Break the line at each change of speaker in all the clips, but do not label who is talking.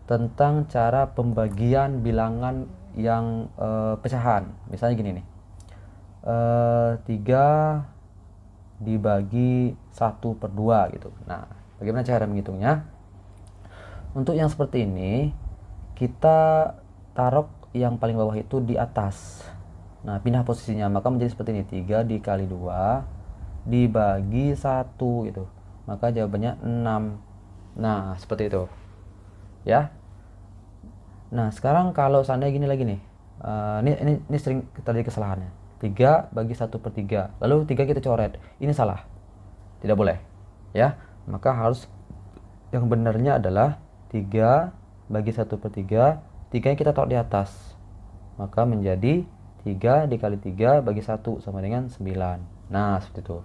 tentang cara pembagian bilangan yang pecahan. Misalnya gini nih, 3 dibagi 1/2 gitu. Nah, bagaimana cara menghitungnya? Untuk yang seperti ini, kita taruh yang paling bawah itu di atas. Nah, pindah posisinya, maka menjadi seperti ini, 3 dikali 2 dibagi 1 gitu. Maka jawabannya 6. Nah, seperti itu. Ya. Nah, sekarang kalau seandainya gini lagi nih. Ini sering terjadi kesalahannya. 3 bagi 1/3. Lalu 3 kita coret. Ini salah. Tidak boleh. Ya. Maka harus yang benarnya adalah 3 bagi 1/3. 3 nya kita taruh di atas. Maka menjadi 3 dikali 3 bagi 1 sama dengan 9. Nah, seperti itu.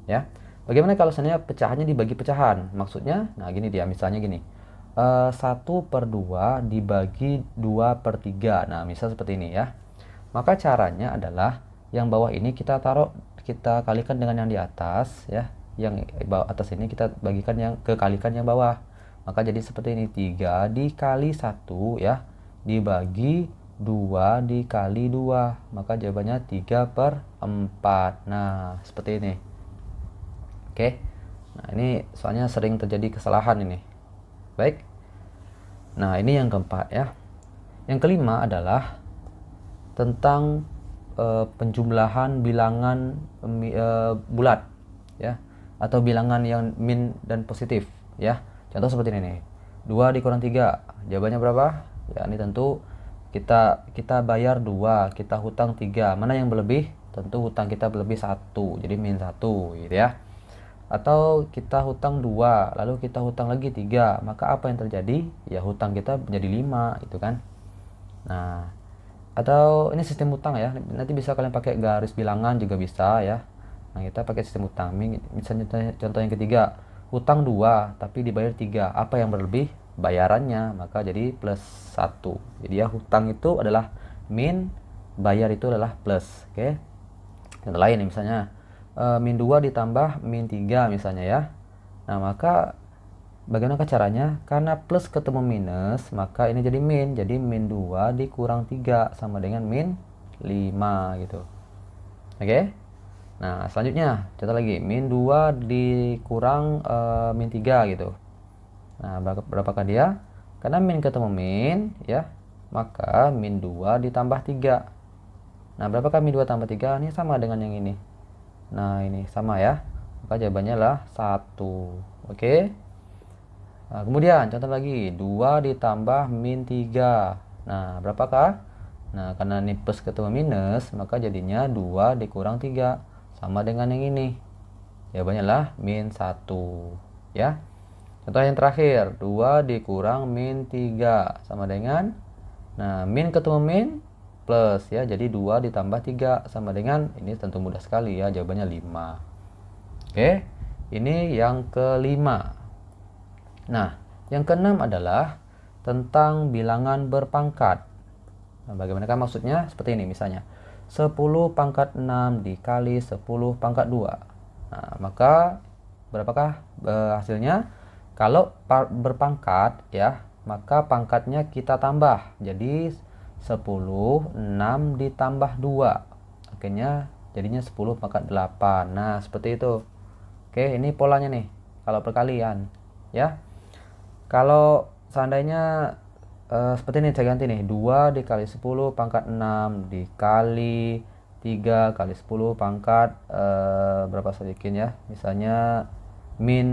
Ya. Bagaimana kalau seandainya pecahannya dibagi pecahan? Maksudnya, nah gini dia, misalnya gini. 1/2 dibagi 2/3. Nah, misal seperti ini ya. Maka caranya adalah yang bawah ini kita taruh, kita kalikan dengan yang di atas ya. Yang bawah atas ini kita bagikan yang kekalikan yang bawah. Maka jadi seperti ini, 3 dikali 1 ya dibagi 2 dikali 2. Maka jawabannya 3/4. Nah, seperti ini. Oke. Nah, ini soalnya sering terjadi kesalahan ini. Baik. Nah, ini yang keempat ya. Yang kelima adalah tentang penjumlahan bilangan bulat ya, atau bilangan yang min dan positif ya. Contoh seperti ini nih. 2 dikurang 3. Jawabannya berapa? Ya, ini tentu kita bayar 2, kita hutang 3. Mana yang berlebih? Tentu hutang kita berlebih 1. Jadi min 1 gitu ya. Atau kita hutang 2, lalu kita hutang lagi 3, maka apa yang terjadi? Ya, hutang kita menjadi 5 gitu kan. Nah, atau ini sistem hutang ya, nanti bisa kalian pakai garis bilangan juga bisa ya. Nah, kita pakai sistem hutang. Misalnya contoh yang ketiga, hutang 2 tapi dibayar 3, apa yang berlebih? Bayarannya, maka jadi plus 1. Jadi ya, hutang itu adalah min, bayar itu adalah plus. Oke. Contoh lain nih, misalnya min 2 ditambah min 3 misalnya ya. Nah, maka bagaimana caranya? Karena plus ketemu minus, maka ini jadi min. Jadi min 2 dikurang 3 sama dengan min 5 gitu. Oke. Nah, selanjutnya contoh lagi, min 2 dikurang min 3 gitu. Nah, berapakah dia? Karena min ketemu min ya, maka min 2 ditambah 3. Nah, berapakah min 2 tambah 3? Ini sama dengan yang ini. Nah, ini sama ya. Maka jawabannya adalah 1. Oke. Nah, kemudian contoh lagi, 2 ditambah min 3. Nah, berapakah? Nah, karena ini plus ketemu minus, maka jadinya 2 dikurang 3. Sama dengan yang ini. Jawabannya adalah min 1. Ya. Contoh yang terakhir, 2 dikurang min 3. Sama dengan, nah, min ketemu min, plus ya. Jadi 2 ditambah 3 sama dengan, ini tentu mudah sekali ya, jawabannya 5. Oke. Ini yang kelima. Nah, yang keenam adalah tentang bilangan berpangkat. Nah, bagaimanakah maksudnya? Seperti ini misalnya. 10 pangkat 6 dikali 10 pangkat 2. Nah, maka berapakah hasilnya? Kalau berpangkat ya, maka pangkatnya kita tambah. Jadi 10, 6 ditambah 2. Akhirnya jadinya 10 pangkat 8. Nah, seperti itu. Oke, ini polanya nih. Kalau perkalian ya. Kalau seandainya seperti ini, saya ganti nih, 2 dikali 10 pangkat 6 dikali 3 kali 10 pangkat berapa sedikit ya, misalnya min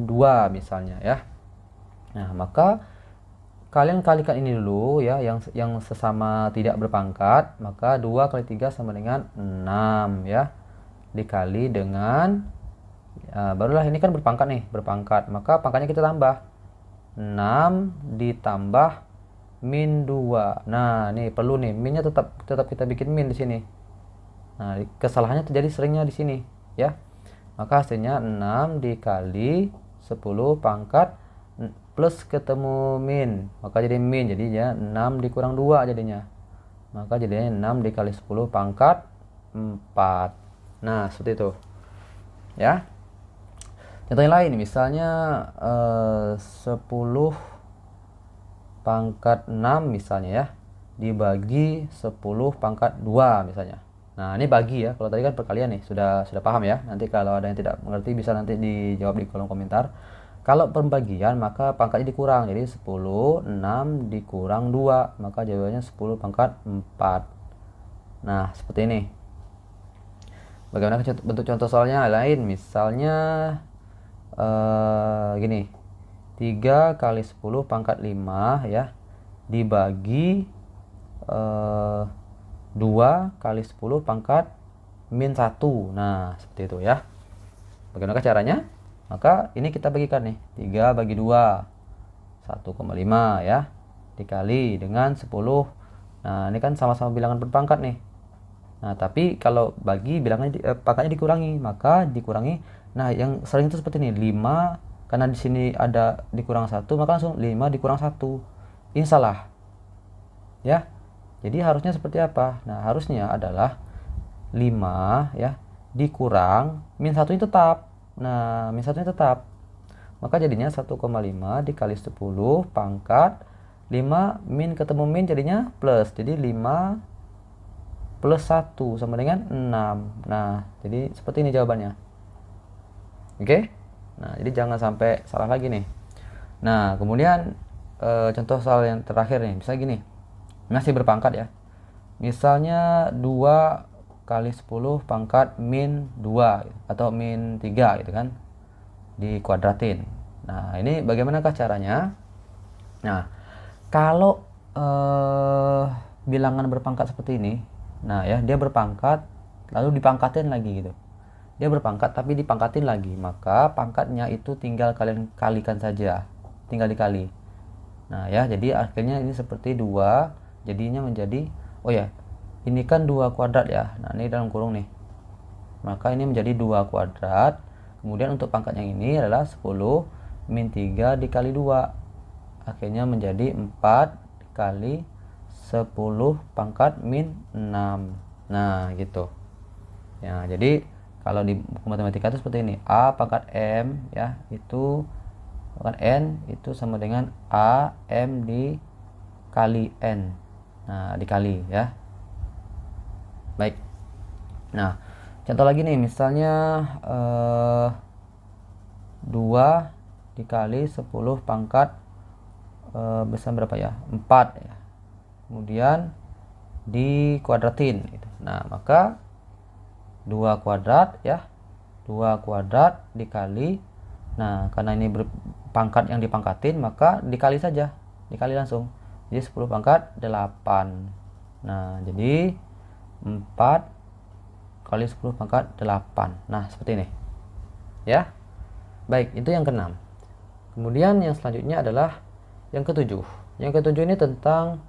2 misalnya ya. Nah, maka kalian kalikan ini dulu ya, yang sesama tidak berpangkat, maka 2 kali 3 sama dengan 6 ya, dikali dengan barulah ini kan berpangkat nih, berpangkat, maka pangkatnya kita tambah 6 ditambah min 2. Nah, nih perlu nih, minnya tetap kita bikin min di sini. Nah, kesalahannya terjadi seringnya di sini ya. Maka hasilnya 6 dikali 10 pangkat plus ketemu min, maka jadi min, jadinya 6 dikurang 2 jadinya. Maka jadinya 6 dikali 10 pangkat 4. Nah, seperti itu ya. Contoh yang lain misalnya 10 pangkat 6 misalnya ya, dibagi 10 pangkat 2 misalnya. Nah, ini bagi ya. Kalau tadi kan perkalian nih, sudah paham ya. Nanti kalau ada yang tidak mengerti bisa nanti dijawab di kolom komentar. Kalau pembagian maka pangkatnya dikurang. Jadi 10, 6 dikurang 2, maka jawabannya 10 pangkat 4. Nah, seperti ini. Bagaimana bentuk contoh soalnya lain? Misalnya gini. 3 kali 10 pangkat 5 ya, dibagi 2 kali 10 pangkat min 1. Nah, seperti itu ya. Bagaimana caranya? Maka ini kita bagikan nih. 3 bagi 2, 1,5 ya, dikali dengan 10. Nah, ini kan sama-sama bilangan berpangkat nih. Nah, tapi kalau bagi bilangannya pangkatnya dikurangi, maka dikurangi. Nah, yang sering itu seperti ini, 5, karena di sini ada dikurang 1, maka langsung 5 dikurang 1. Ini salah. Ya. Jadi harusnya seperti apa? Nah, harusnya adalah 5 ya dikurang min 1 ini tetap. Nah, min 1 ini tetap. Maka jadinya 1,5 dikali 10 pangkat 5 min ketemu min jadinya plus. Jadi 5 plus 1 sama dengan 6. Nah, jadi seperti ini jawabannya. Oke? Nah, jadi jangan sampai salah lagi nih. Nah, kemudian contoh soal yang terakhir nih, bisa gini. Masih berpangkat ya. Misalnya 2 kali 10 pangkat min 2 atau min 3 gitu kan. Dikuadratin. Nah, ini bagaimanakah caranya? Nah, kalau bilangan berpangkat seperti ini, nah ya, dia berpangkat lalu dipangkatin lagi gitu. Dia berpangkat tapi dipangkatin lagi, maka pangkatnya itu tinggal kalian kalikan saja. Tinggal dikali. Nah, ya, jadi akhirnya ini seperti 2, jadinya menjadi, oh ya, ini kan 2 kuadrat ya. Nah, ini dalam kurung nih. Maka ini menjadi 2 kuadrat. Kemudian untuk pangkat yang ini adalah 10 min 3 dikali 2. Akhirnya menjadi 4 kali 10 pangkat min 6. Nah, gitu. Ya, jadi kalau di buku matematika itu seperti ini. A pangkat M ya, itu pangkat N itu sama dengan A M dikali N. Nah, dikali ya. Baik. Nah, contoh lagi nih, misalnya 2 dikali 10 pangkat besar berapa ya? 4 ya. Kemudian dikuadratin gitu. Nah, maka 2 kuadrat ya. 2 kuadrat dikali. Nah, karena ini pangkat yang dipangkatin, maka dikali saja. Dikali langsung. Jadi 10 pangkat 8. Nah, jadi 4 kali 10 pangkat 8. Nah, seperti ini. Ya. Baik, itu yang ke-6. Kemudian yang selanjutnya adalah yang ke-7. Yang ke-7 ini tentang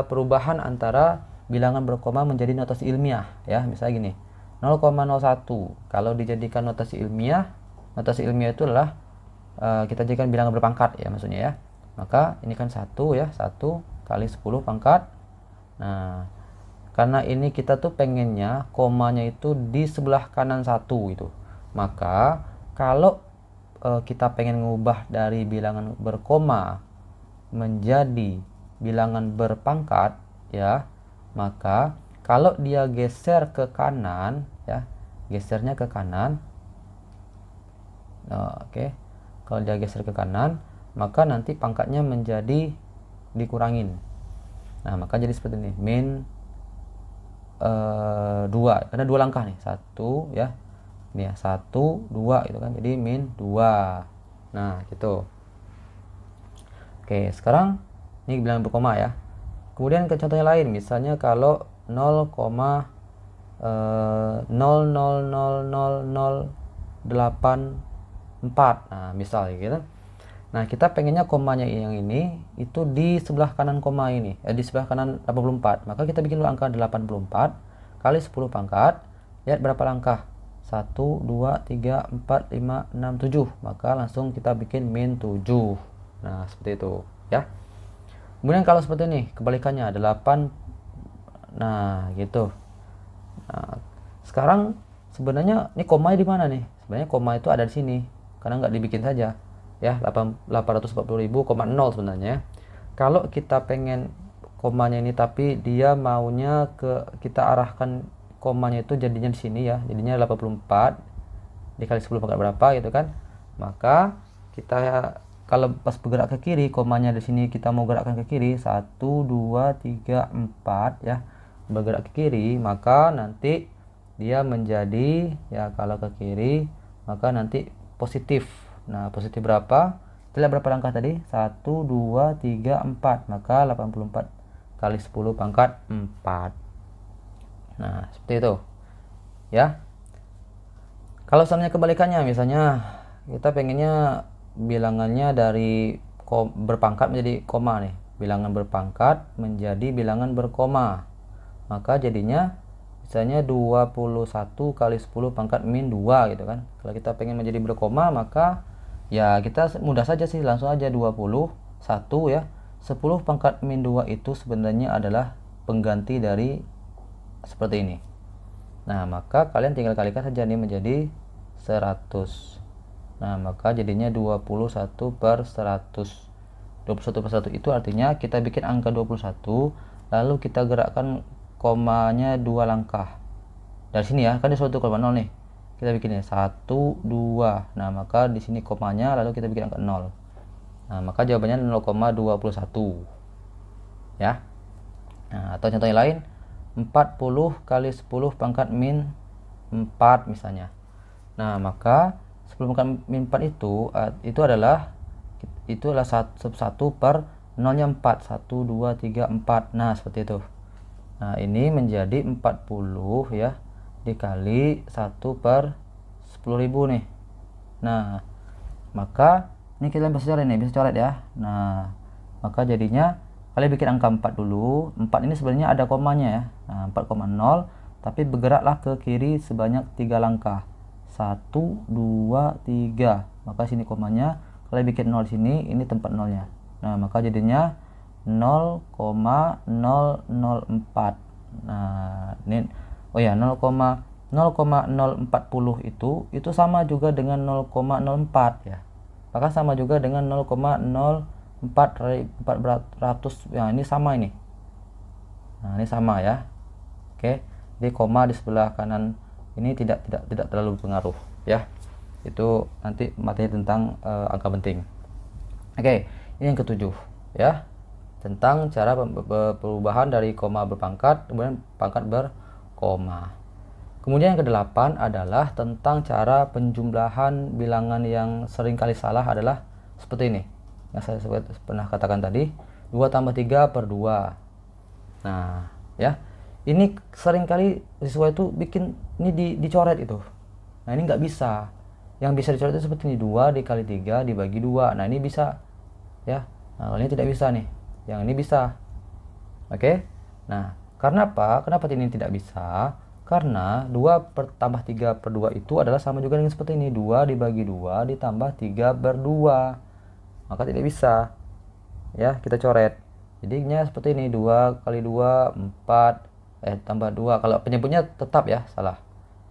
perubahan antara bilangan berkoma menjadi notasi ilmiah ya. Misalnya gini. 0,01 kalau dijadikan notasi ilmiah itu adalah kita jadikan bilangan berpangkat ya maksudnya ya. Maka ini kan 1 ya, 1 kali 10 pangkat. Nah, karena ini kita tuh pengennya komanya itu di sebelah kanan 1 itu. Maka kalau kita pengen mengubah dari bilangan berkoma menjadi bilangan berpangkat ya, maka kalau dia geser ke kanan ya, gesernya ke kanan. Oke. Kalau dia geser ke kanan, maka nanti pangkatnya menjadi dikurangin. Nah, maka jadi seperti ini, min 2, karena 2 langkah nih, 1 ya. Ini ya, 1 2 itu kan, jadi min 2. Nah, gitu. Oke, sekarang ini bilangan berkoma ya. Kemudian ke contohnya lain, misalnya kalau 0,000084. Nah, misal gitu. Nah, kita pengennya komanya yang ini itu di sebelah kanan koma ini, di sebelah kanan 84. Maka kita bikin dulu angka 84 kali 10 pangkat. Lihat berapa langkah? 1 2 3 4 5 6 7. Maka langsung kita bikin min 7. Nah, seperti itu ya. Kemudian kalau seperti ini, kebalikannya 8. Nah, gitu. Nah, sekarang sebenarnya ini komanya di mana nih? Sebenarnya koma itu ada di sini. Karena nggak dibikin saja. Ya, 840.000,0 sebenarnya. Kalau kita pengen komanya ini tapi dia maunya kita arahkan komanya itu jadinya di sini ya, jadinya 84 dikali 10 pangkat berapa gitu kan, maka kita kalau pas bergerak ke kiri, komanya di sini kita mau gerakkan ke kiri 1 2 3 4 ya, bergerak ke kiri, maka nanti dia menjadi ya, kalau ke kiri maka nanti positif. Nah, positif berapa? Kita lihat berapa langkah tadi? 1 2 3 4, maka 84 kali 10 pangkat 4. Nah, seperti itu ya. Kalau seandainya kebalikannya, misalnya kita pengennya bilangannya dari berpangkat menjadi koma nih, bilangan berpangkat menjadi bilangan berkoma, maka jadinya misalnya 21 kali 10 pangkat min 2 gitu kan. Kalau kita pengen menjadi berkoma, maka ya kita mudah saja sih, langsung aja 21 ya, 10 pangkat min 2 itu sebenarnya adalah pengganti dari seperti ini. Nah, maka kalian tinggal kalikan saja nih menjadi 100. Nah, maka jadinya 21 per 100. 21 per 1 itu artinya kita bikin angka 21, lalu kita gerakkan komanya 2 langkah. Dari sini ya, kan di 1,0 nih. Kita bikinnya 1, 2. Nah, maka di sini komanya, lalu kita bikin angka 0. Nah, maka jawabannya 0,21. Ya. Nah, atau contoh yang lain, 40 kali 10 pangkat min 4 misalnya. Nah, maka 10 pangkat min 4 itu adalah 1 per 0-nya 4. 1 2 3 4. Nah, seperti itu. Nah, ini menjadi 40 ya dikali 1 per 10.000 nih. Nah, maka ini kita bisa coret ya. Nah, maka jadinya kalian bikin angka 4 dulu. 4 ini sebenarnya ada komanya ya. Nah, 4,0, tapi bergeraklah ke kiri sebanyak 3 langkah. 1 2 3. Maka sini komanya, kalian bikin 0 sini, ini tempat nolnya. Nah, maka jadinya 0,004. Nah, ini oh ya, 0,040 itu sama juga dengan 0,04 ya. Maka sama juga dengan 0,0400 ya, ini sama ini. Nah, ini sama ya. Oke. Jadi koma di sebelah kanan ini tidak terlalu berpengaruh ya. Itu nanti materi tentang angka penting. Oke, ini yang ketujuh ya, tentang cara perubahan dari koma berpangkat kemudian pangkat berkoma. Kemudian yang kedelapan adalah tentang cara penjumlahan bilangan yang sering kali salah adalah seperti ini. Yang saya pernah katakan tadi, 2 tambah 3 per 2. Nah, ya. Ini sering kali siswa itu bikin ini dicoret itu. Nah, ini nggak bisa. Yang bisa dicoret itu seperti ini, 2 dikali 3 dibagi 2. Nah, ini bisa ya. Nah, ini tidak bisa nih. Yang ini bisa. Oke. Nah, karena apa? Kenapa ini tidak bisa? Karena 2 tambah 3 per 2 itu adalah sama juga dengan seperti ini, 2 dibagi 2 ditambah 3 per 2. Maka tidak bisa. Ya, kita coret. Jadinya seperti ini, 2 kali 2 4 tambah 2. Kalau penyebutnya tetap ya, salah.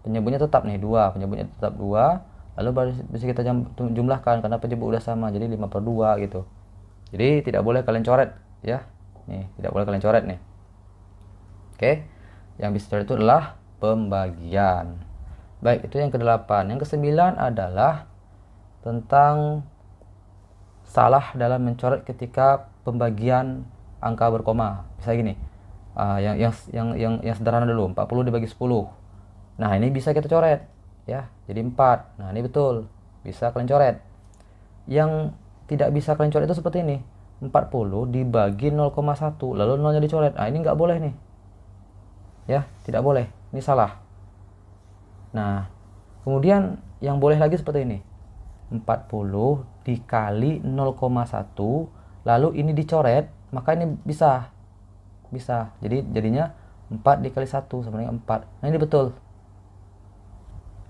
Penyebutnya tetap nih 2, penyebutnya tetap 2. Lalu baru bisa kita jumlahkan karena penyebut udah sama, jadi 5 per 2 gitu. Jadi tidak boleh kalian coret ya. Nih, tidak boleh kalian coret nih. Oke. Yang bisa coret itu adalah pembagian. Baik, itu yang ke-8. Yang ke-9 adalah tentang salah dalam mencoret ketika pembagian angka berkoma. Bisa gini. Yang sederhana dulu, 40 dibagi 10. Nah, ini bisa kita coret ya, jadi 4. Nah, ini betul, bisa kalian coret. Yang tidak bisa kalian coret itu seperti ini, 40 dibagi 0,1 lalu nolnya dicoret. Nah, ini nggak boleh nih ya, tidak boleh, ini salah. Nah, kemudian yang boleh lagi seperti ini, 40 dikali 0,1 lalu ini dicoret, maka ini bisa. Jadi jadinya 4 dikali 1 sama dengan 4. Nah, ini betul.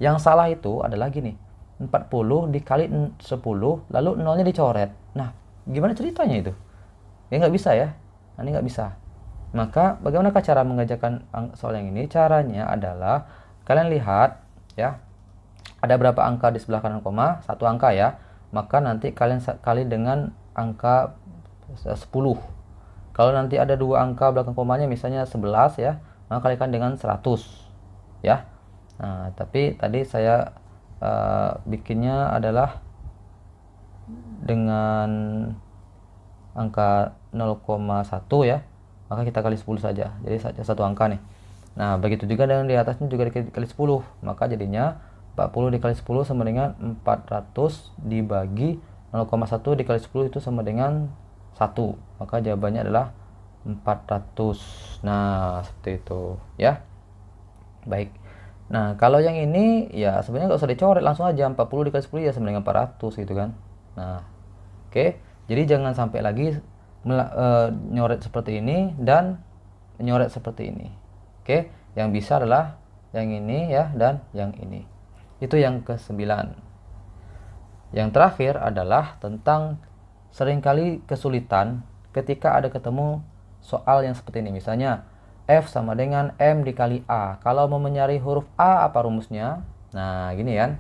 Yang salah itu adalah gini, 40 dikali 10 lalu nolnya dicoret. Nah, gimana ceritanya itu? Ya nggak bisa ya. Nah, ini nggak bisa. Maka bagaimana cara mengerjakan soal yang ini? Caranya adalah kalian lihat ya, ada berapa angka di sebelah kanan koma? 1 angka ya. Maka nanti kalian kali dengan angka 10. Kalau nanti ada dua angka belakang komanya misalnya 11 ya, maka kalikan dengan 100 ya. Nah, tapi tadi saya bikinnya adalah dengan angka 0,1 ya, maka kita kali 10 saja, jadi satu angka nih. Nah, begitu juga dengan di atasnya juga dikali 10, maka jadinya 40 dikali 10 sama dengan 400 dibagi 0,1 dikali 10 itu sama dengan 1, maka jawabannya adalah 400. Nah, seperti itu ya. Baik. Nah, kalau yang ini ya sebenarnya nggak usah dicoret, langsung aja 40 dikali 10 ya sama dengan 400 gitu kan. Nah, oke. Jadi jangan sampai lagi nyoret seperti ini dan nyoret seperti ini. Oke, yang bisa adalah yang ini ya dan yang ini. Itu yang ke-9. Yang terakhir adalah tentang seringkali kesulitan ketika ada ketemu soal yang seperti ini. Misalnya F sama dengan M dikali A. Kalau mau mencari huruf A, apa rumusnya? Nah, gini kan.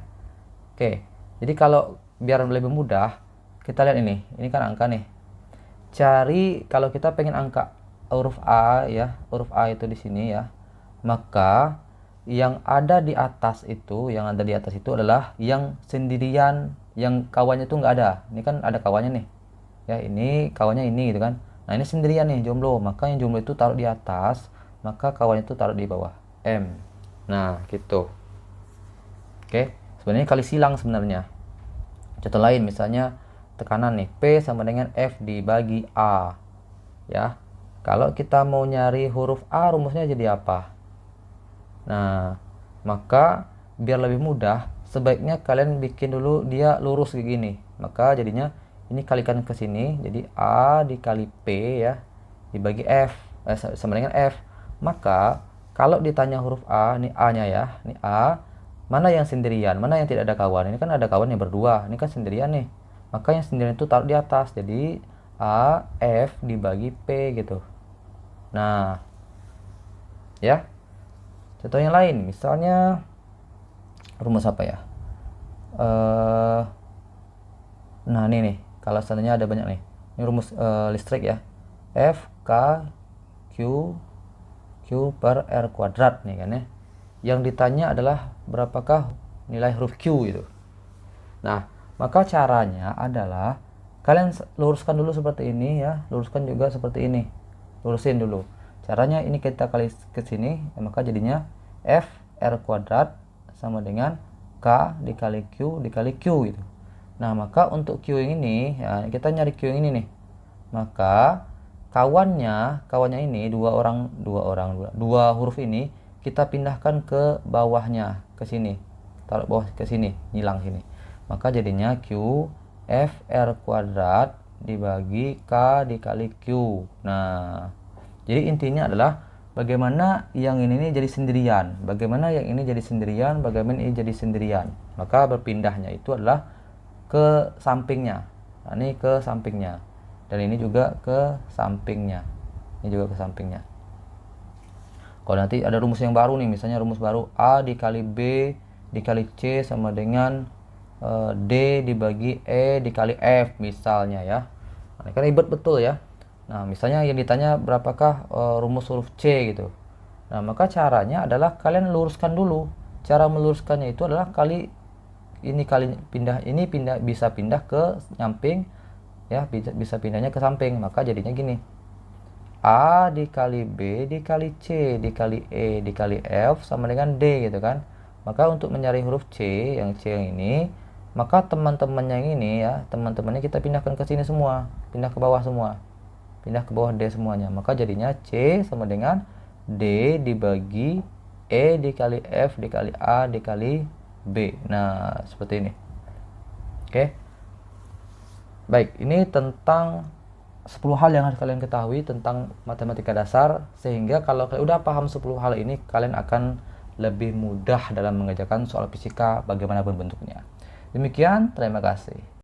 Oke, jadi kalau biar lebih mudah, kita lihat ini. Ini kan angka nih. Cari, kalau kita pengen angka huruf A ya, huruf A itu di sini ya, maka yang ada di atas itu, adalah yang sendirian, yang kawannya itu nggak ada. Ini kan ada kawannya nih ya, ini kawannya ini gitu kan. Nah, ini sendirian nih, jomblo, maka yang jomblo itu taruh di atas, maka kawannya itu taruh di bawah, M. Nah, gitu. Oke, sebenarnya kali silang sebenarnya. Contoh lain misalnya tekanan nih, P sama dengan F dibagi A ya. Kalau kita mau nyari huruf A, rumusnya jadi apa? Nah, maka biar lebih mudah, sebaiknya kalian bikin dulu dia lurus kayak gini. Maka jadinya ini kalikan ke sini, jadi A dikali P ya dibagi F sama dengan F. Maka kalau ditanya huruf A, ini A-nya ya, ini A, mana yang sendirian, mana yang tidak ada kawan? Ini kan ada kawan yang berdua, ini kan sendirian nih. Maka yang sendirian itu taruh di atas, jadi A F dibagi P gitu. Nah, ya. Contoh yang lain, misalnya rumus apa ya? Nah, ini nih, kalau seandainya ada banyak nih. Ini rumus listrik ya. F K Q per R kuadrat nih kan ya. Yang ditanya adalah berapakah nilai huruf Q itu. Nah, maka caranya adalah kalian luruskan dulu seperti ini ya, luruskan juga seperti ini. Lurusin dulu. Caranya ini kita kali ke sini, maka jadinya F R kuadrat sama dengan K dikali Q dikali Q gitu. Nah, maka untuk Q yang ini ya, kita nyari Q yang ini nih. Maka kawannya ini dua huruf ini kita pindahkan ke bawahnya, ke sini. Taruh bawah ke sini, nyilang sini. Maka jadinya Q F R kuadrat dibagi K dikali Q. Nah, jadi intinya adalah bagaimana yang ini jadi sendirian, bagaimana yang ini jadi sendirian, bagaimana ini jadi sendirian. Maka berpindahnya itu adalah ke sampingnya. Nah, ini ke sampingnya. Dan ini juga ke sampingnya. Ini juga ke sampingnya. Kalau nanti ada rumus yang baru nih, misalnya rumus baru A dikali B dikali C sama dengan D dibagi E dikali F misalnya ya. Nah, ini kan ribet betul ya. Nah, misalnya yang ditanya berapakah rumus huruf C gitu. Nah, maka caranya adalah kalian luruskan dulu. Cara meluruskannya itu adalah bisa pindah ke samping ya, bisa pindahnya ke samping. Maka jadinya gini. A dikali B dikali C dikali E dikali F sama dengan D gitu kan. Maka untuk mencari huruf C yang ini, maka teman-temannya yang ini ya, teman-temannya kita pindahkan ke sini semua, pindah ke bawah semua. Pindah ke bawah D semuanya. Maka jadinya C sama dengan D dibagi E dikali F dikali A dikali B. Nah, seperti ini. Oke. Baik, ini tentang 10 hal yang harus kalian ketahui tentang matematika dasar, sehingga kalau kalian udah paham 10 hal ini, kalian akan lebih mudah dalam mengerjakan soal fisika bagaimanapun bentuknya. Demikian, terima kasih.